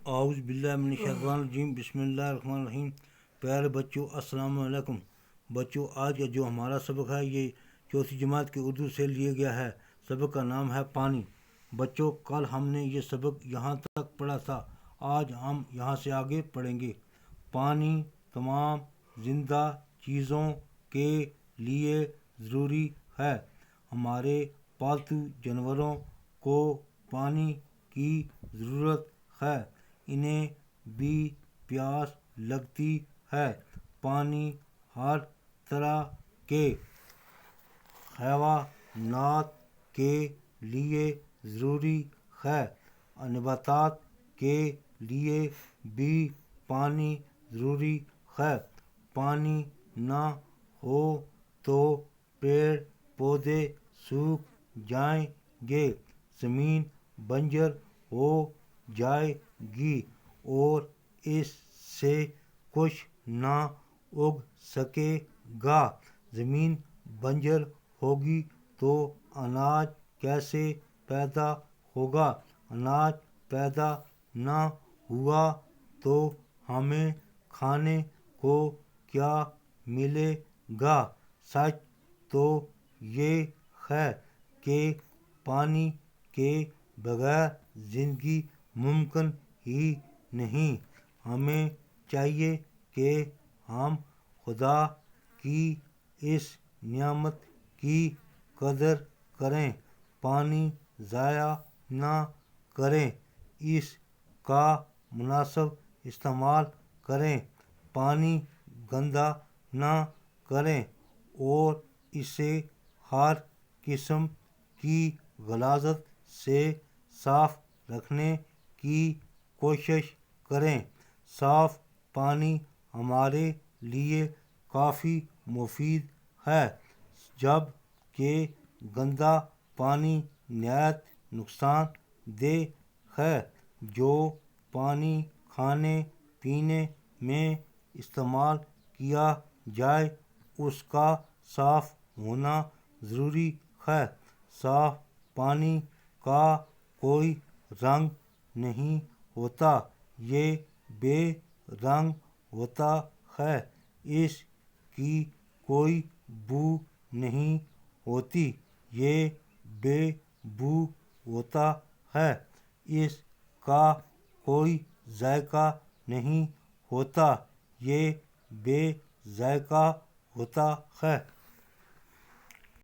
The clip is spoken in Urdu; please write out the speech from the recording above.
اعوذ باللہ من الشیطان الرجیم، بسم اللہ الرحمن الرحیم۔ پیارے بچوں، السلام علیکم۔ بچوں، آج کا جو ہمارا سبق ہے یہ چوتھی جماعت کے اردو سے لیا گیا ہے۔ سبق کا نام ہے پانی۔ بچوں، کل ہم نے یہ سبق یہاں تک پڑھا تھا، آج ہم یہاں سے آگے پڑھیں گے۔ پانی تمام زندہ چیزوں کے لیے ضروری ہے۔ ہمارے پالتو جانوروں کو پانی کی ضرورت ہے، انہیں بھی پیاس لگتی ہے۔ پانی ہر طرح کے حیوانات کے لیے ضروری ہے، نباتات کے لیے بھی پانی ضروری ہے۔ پانی نہ ہو تو پیڑ پودے سوکھ جائیں گے، زمین بنجر ہو جائے گی اور اس سے کچھ نہ اگ سکے گا۔ زمین بنجر ہوگی تو اناج کیسے پیدا ہوگا؟ اناج پیدا نہ ہوا تو ہمیں کھانے کو کیا ملے گا؟ سچ تو یہ ہے کہ پانی کے بغیر زندگی ممکن ہی نہیں۔ ہمیں چاہیے کہ ہم خدا کی اس نعمت کی قدر کریں، پانی ضائع نہ کریں، اس کا مناسب استعمال کریں، پانی گندا نہ کریں اور اسے ہر قسم کی غلاظت سے صاف رکھنے کی کوشش کریں۔ صاف پانی ہمارے لیے کافی مفید ہے، جب کہ گندا پانی نہایت نقصان دہ ہے۔ جو پانی کھانے پینے میں استعمال کیا جائے اس کا صاف ہونا ضروری ہے۔ صاف پانی کا کوئی رنگ نہیں ہوتا، یہ بے رنگ ہوتا ہے۔ اس کی کوئی بو نہیں ہوتی، یہ بے بو ہوتا ہے۔ اس کا کوئی ذائقہ نہیں ہوتا، یہ بے ذائقہ ہوتا ہے۔